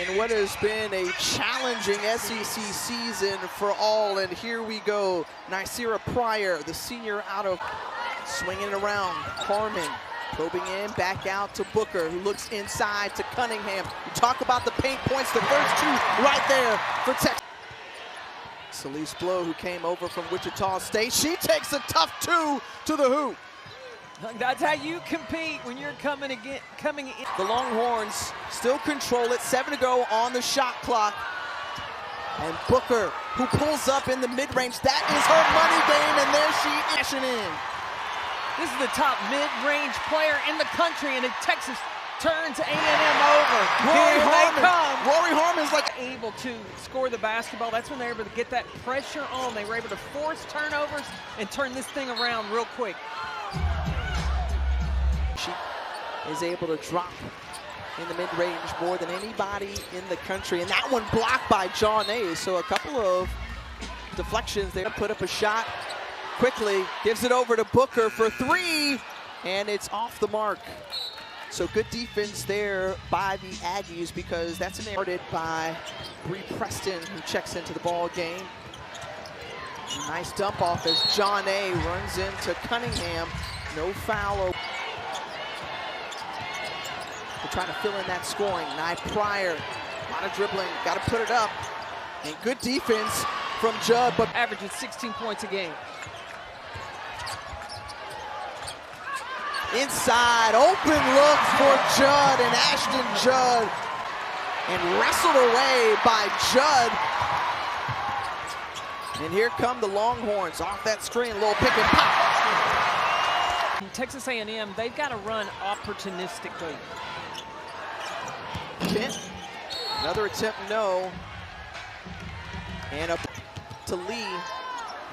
in what has been a challenging SEC season for all. And here we go. Nycera Pryor, the senior out of, swinging it around. Harmon probing in, back out to Booker, who looks inside to Cunningham. You talk about the paint points, the first two right there for Texas. Celeste Blow, who came over from Wichita State, she takes a tough two to the hoop. That's how you compete when you're coming in. The Longhorns still control it, 7 to go on the shot clock. And Booker, who pulls up in the mid-range, that is her money game, and there she is dashing in. This is the top mid-range player in the country, and Texas turns A&M over. Here they come. Rory Harmon's like able to score the basketball. That's when they're able to get that pressure on. They were able to force turnovers and turn this thing around real quick. She is able to drop in the mid-range more than anybody in the country. And that one blocked by John A. So a couple of deflections there. Put up a shot quickly, gives it over to Booker for three, and it's off the mark. So good defense there by the Aggies, because that's started by Bree Preston, who checks into the ball game. Nice dump off as John A. runs into Cunningham. No foul. They're trying to fill in that scoring. Nye Pryor, a lot of dribbling, got to put it up. And good defense from Judd, but averages 16 points a game. Inside, open look for Judd and Ashton Judd. And wrestled away by Judd. And here come the Longhorns off that screen, a little pick and pop. Texas A&M, they've got to run opportunistically. Kent, another attempt, no. And up to Lee.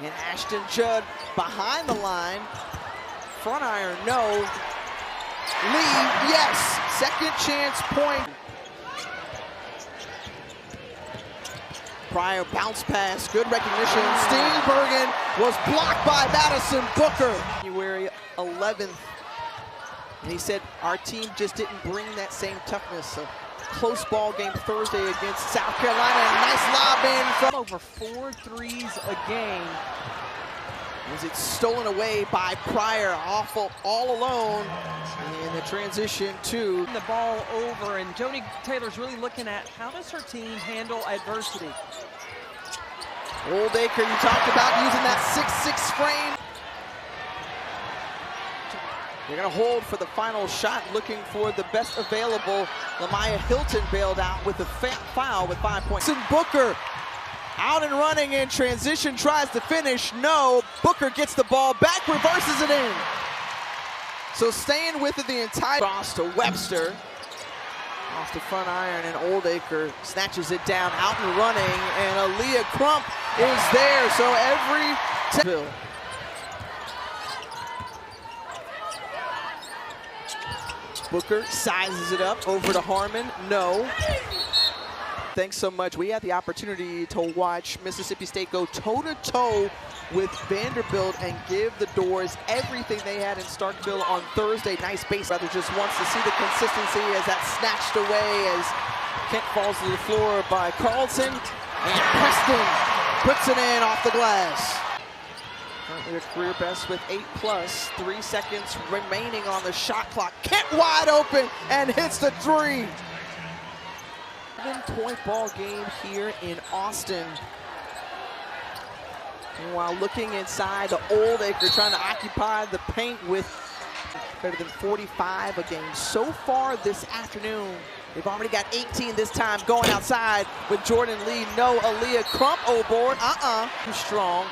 And Ashton Judd behind the line. Front iron, no. Lee, yes. Second chance point. Pryor bounce pass, good recognition. Steenbergen was blocked by Madison Booker. January 11th. And he said, our team just didn't bring that same toughness. A close ball game Thursday against South Carolina. And nice lob in from over 4 threes a game. As it's stolen away by Pryor, all alone in the transition to the ball over, and Joni Taylor's really looking at how does her team handle adversity. Oldacre, you talked about using that 6'6" frame. They're going to hold for the final shot, looking for the best available. Lamaya Hilton bailed out with a foul with 5 points. And Booker out and running in transition, tries to finish, no. Booker gets the ball back, reverses it in. So staying with it the entire cross to Webster. Off the front iron, and Oldacre snatches it down, out and running, and Aaliyah Crump is there. So every Booker sizes it up, over to Harmon, no. Thanks so much. We had the opportunity to watch Mississippi State go toe-to-toe with Vanderbilt and give the Doors everything they had in Starkville on Thursday. Nice base. Rather just wants to see the consistency as that snatched away as Kent falls to the floor by Carlson. And Preston puts it in off the glass. Currently a career best with 8+, 3 seconds remaining on the shot clock. Kent wide open and hits the three. 7-point ball game here in Austin. And while looking inside, the Oldacre trying to occupy the paint with better than 45 a game. So far this afternoon, they've already got 18 this time going outside with Jordan Lee. No, Aaliyah Crump board. Too strong.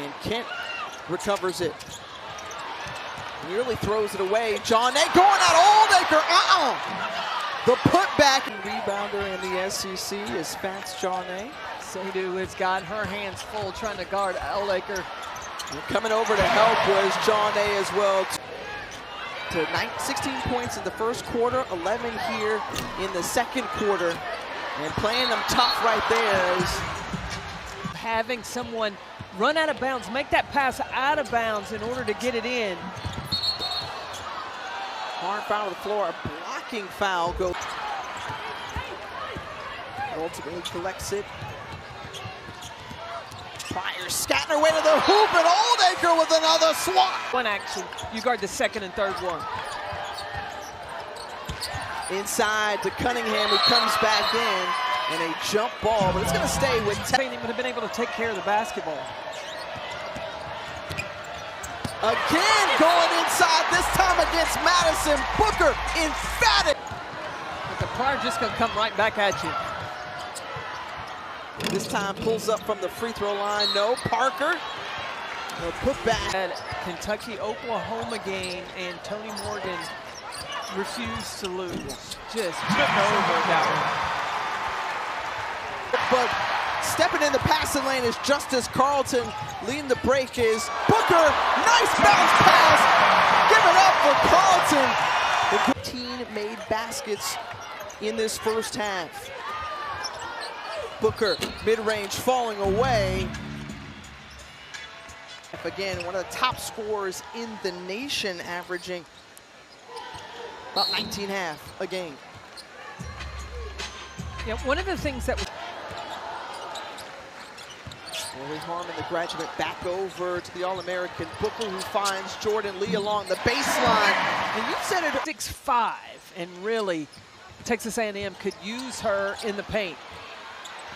And Kent recovers it. Nearly throws it away. John A. going out, Oldacre. The putback rebounder in the SEC is Fats John A. Sadu has got her hands full trying to guard Oldacre. And coming over to help was John A. as well. To 16 points in the first quarter, 11 here in the second quarter. And playing them tough right there is having someone run out of bounds, make that pass out of bounds in order to get it in. Hard foul to the floor, a blocking foul goes. Ultimately collects it. Fires, scatting her way to the hoop, and Oldacre with another swat. One action. You guard the second and third one. Inside to Cunningham, who comes back in, and a jump ball, but it's going to stay with Texas would have been able to take care of the basketball. Again going inside, this time against Madison. Booker, emphatic. But the Pryor just going to come right back at you. This time pulls up from the free throw line. No, Parker. No, put back. At Kentucky-Oklahoma game, and Tony Morgan refused to lose. Just took over that one. But stepping in the passing lane is Justice Carlton. Leading the break is Booker. Nice bounce pass. Give it up for Carlton. The team made baskets in this first half. Booker, mid-range, falling away. Again, one of the top scorers in the nation, averaging about 19.5 a game. Yeah, one of the things that was Rory Harmon, the graduate, back over to the All-American Booker, who finds Jordan Lee along the baseline. And you said it 6'5", and really, Texas A&M could use her in the paint.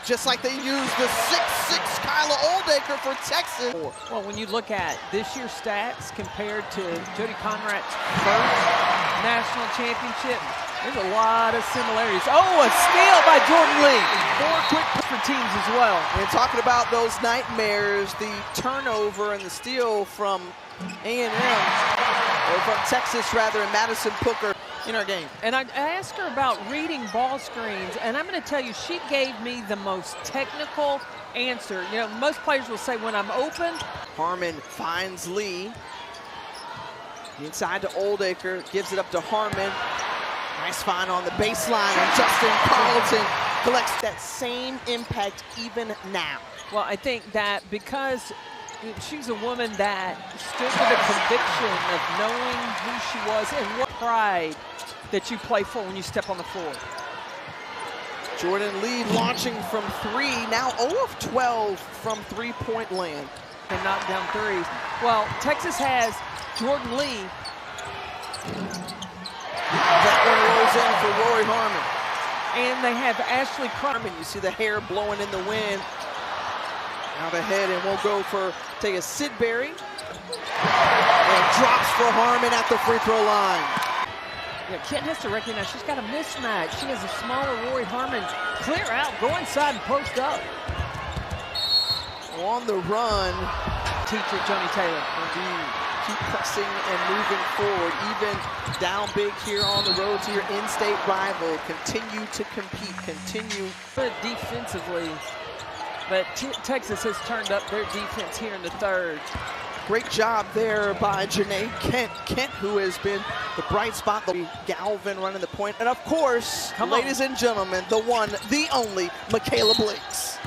Just like they used the 6'6" Kyla Oldacre for Texas. Well, when you look at this year's stats compared to Jody Conrad's first national championship, there's a lot of similarities. Oh, a steal by Jordan Lee. 4 quick for teams as well. And talking about those nightmares, the turnover and the steal from A&M, or from Texas rather, and Madison Booker in our game. And I asked her about reading ball screens, and I'm going to tell you, she gave me the most technical answer. You know, most players will say, when I'm open. Harmon finds Lee. Inside to Oldacre, gives it up to Harmon. Nice find on the baseline, and Justin Carlton collects that same impact even now. Well, I think that because she's a woman that stood with a conviction of knowing who she was and what pride that you play for when you step on the floor. Jordan Lee launching from 3, now 0 of 12 from three-point land. And knock down threes. Well, Texas has Jordan Lee. That one rolls in for Rory Harmon. And they have Ashley Crump. You see the hair blowing in the wind. Out ahead, and we'll go for, take a Sidbury. And drops for Harmon at the free throw line. Yeah, Kent has to recognize she's got a mismatch. She has a smaller Rory Harmon. Clear out, go inside and post up. On the run. Teacher Johnny Taylor. Indeed. Keep pressing and moving forward. Even down big here on the road to your in-state rival. Continue to compete. Continue. Defensively. But Texas has turned up their defense here in the third. Great job there by Janae Kent, who has been the bright spot. Galvin running the point. And of course, ladies and gentlemen, the one, the only, Michaela Blakes.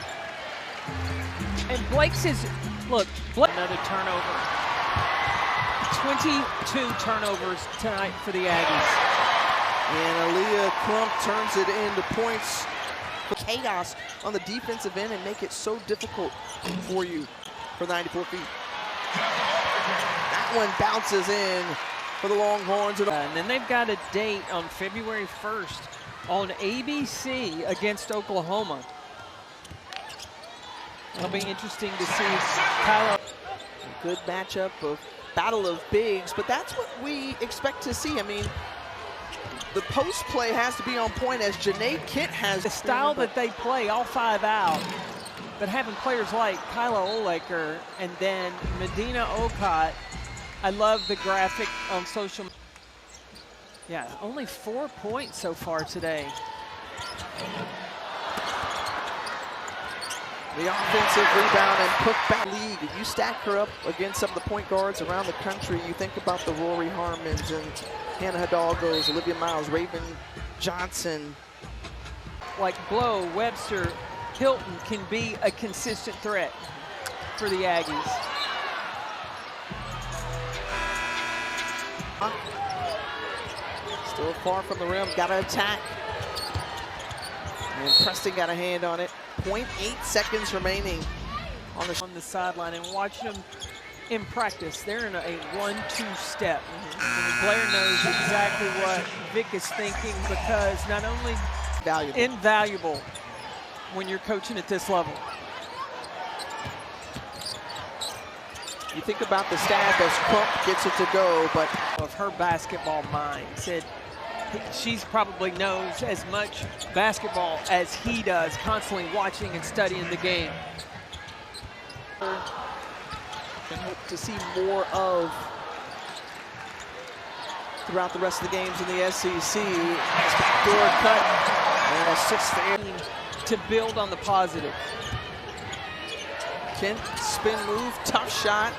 And Blakes is, look, another turnover. 22 turnovers tonight for the Aggies. And Aaliyah Crump turns it into points. Chaos on the defensive end and make it so difficult for you for 94 feet. That one bounces in for the Longhorns. And then they've got a date on February 1st on ABC against Oklahoma. It'll be interesting to see Kyla. A good matchup of battle of bigs, but that's what we expect to see. I mean, the post play has to be on point, as Janae Kent has. The style that they play, all 5 out, but having players like Kyla Oldacre and then Medina Okot. I love the graphic on social media. Yeah, only 4 points so far today. The offensive rebound and put-back league. If you stack her up against some of the point guards around the country, you think about the Rory Harmons and Hannah Hidalgos, Olivia Miles, Raven Johnson. Like Blow, Webster, Hilton can be a consistent threat for the Aggies. Still far from the rim, gotta attack. And Preston got a hand on it. 0.8 seconds remaining on the sideline, and watch them in practice. They're in a 1-2 step. And Blair knows exactly what Vic is thinking, because not only invaluable when you're coaching at this level. You think about the staff as Crump gets it to go, but of her basketball mind, said she's probably knows as much basketball as he does, constantly watching and studying the game. Can hope to see more of throughout the rest of the games in the SEC. Backdoor cut and a 6th to build on the positive. Kent spin move, tough shot.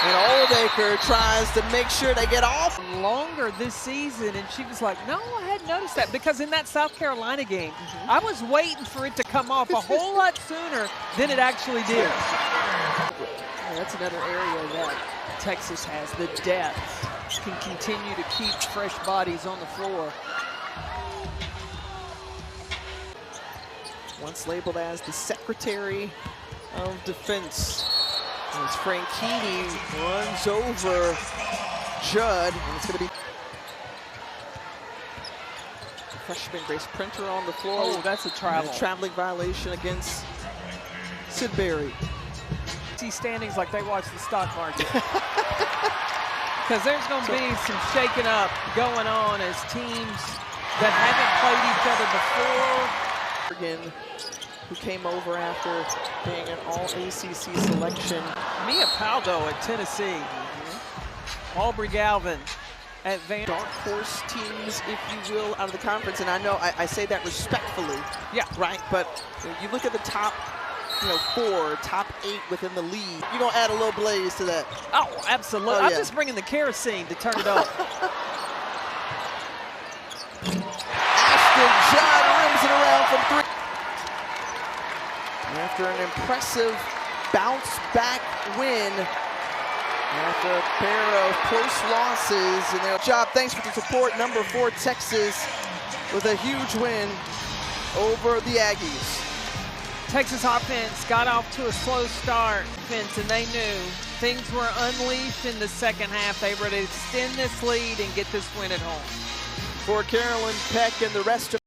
And Oldacre tries to make sure they get off. Longer this season, and she was like, no, I hadn't noticed that, because in that South Carolina game, I was waiting for it to come off a whole lot sooner than it actually did. Yeah, that's another area that Texas has. The depth can continue to keep fresh bodies on the floor. Once labeled as the Secretary of Defense, as Franchini runs over Judd, and it's going to be freshman Grace Printer on the floor. Oh, that's a travel. And a traveling violation against Sid Berry. See standings like they watch the stock market. Because there's going to be some shaking up going on as teams that haven't played each other before. Oregon, who came over after being an all-ACC selection. Mia Paldo at Tennessee. Aubrey Galvin at Van. Dark horse teams, if you will, out of the conference. And I know I say that respectfully. Yeah. Right? But you look at the top, 4, top 8 within the league. You're going to add a little blaze to that. Oh, absolutely. Oh, yeah. I'm just bringing the kerosene to turn it up. Ashton Judd rims it around from 3. After an impressive bounce-back win, after a pair of close losses in their job. Thanks for the support. Number 4 Texas with a huge win over the Aggies. Texas offense got off to a slow start, and they knew things were unleashed in the second half. They were to extend this lead and get this win at home. For Carolyn Peck and the rest of